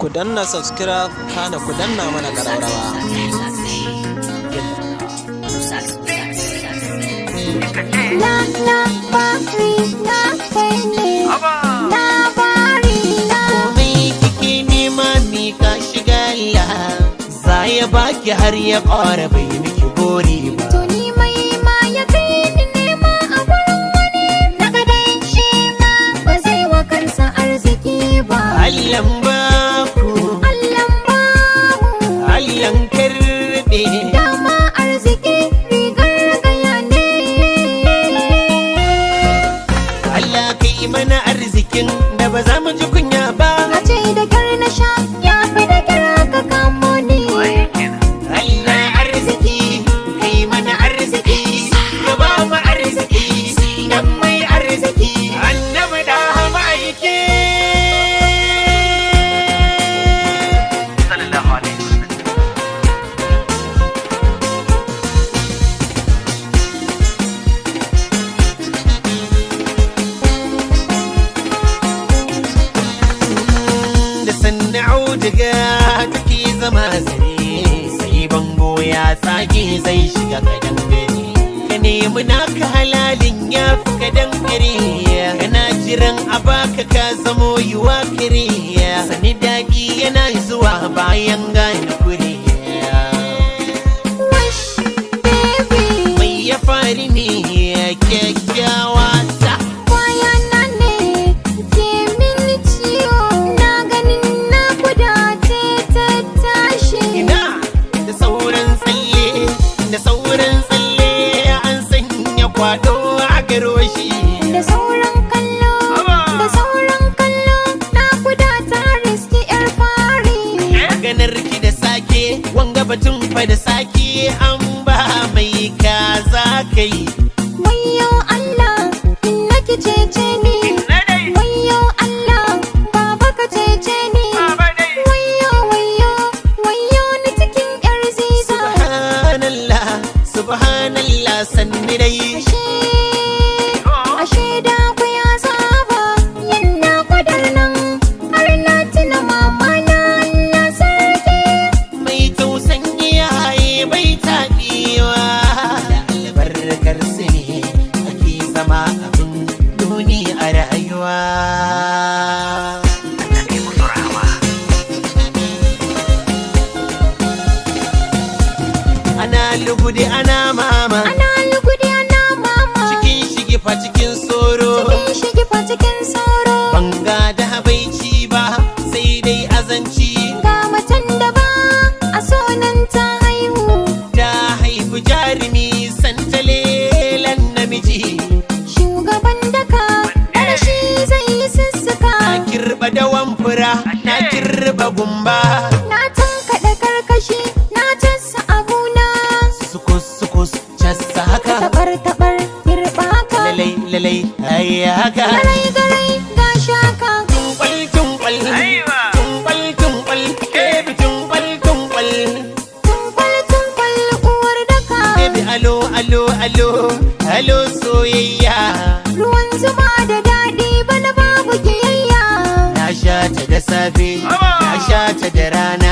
ku danna subscribe kana ku danna mana ƙararrawa. Komai kike nema mi ka shiga Allah za ya baki har ya ƙara bai miki gori ba. To ni mai ma ya kai ni nema a gurin wani na gadai shi ma ba zai wa kansa arziki ba. Allahn baku, Allahn bamu, Allahn karɓe. dama arziki rigar gaya ne. Allah kai mana arzikin da ba za mu ji kunya ba. Na ce da kyar na sha ya fi da kyar ka kamo ni. Allah arziki kai mana arziki ya ba mu arziki dan mai arziki annabi da ma'aiki sallallahu alaihi wasallam. Da sanna auduga take zama zare sai bango ya tsage zai shiga kadan gari ka nemi naka halalin ya fi kadan gari kana jiran a baka ka zamo yiwa kare sani daɗi yana zuwa bayan gane kure Wash baby, mai ya fari ne kyakkyawa ta bayana ne ke mini ciwo na ganin na kudace ta tashi. ina da sauran tsalle an sanya kwado a garoshi Da sauran kallo, da sauran kallo na kudata riski yar fari. maganar ki da sake wanga batun fa da sake an ba mai kaza kai Wayyo Allah, inna ki cece ni. Wayyo Allah, baba ka cece ni. Wayyo, wayyo, wayyo ni cikin yar ziza. subhanallah subhanallah sanni dai Ashe da ku ya saba yana kwadar nan har na tuna mama na Allah sarki. mai tausan iyaye bai taɓewa da albarkar su ne ake zama abin duni a rayuwa ana lugude ana mama Ana lugudi ana mama. cikin shigifa cikin soro Cikin shigifa cikin sauro. banga da habaici ba sai dai azanci Ga macen da ba a sonan ta haihu. ta haifi jarumi santalelan namiji Shugaban daka wani shi zai yi sussuka. na kirba dawan fura na kirba gumba Na tankaɗe karkashi na tassa abuna. sukus casa haka Tabar girba haka. lalai ai haka Garai ga shaka. tumbal tumbal baby tumbal Tunkwal uwar daka. baby alo soyayya Ruwan zuma da daɗi bana babu kiyayya. na sha ta da safe na sha ta da rana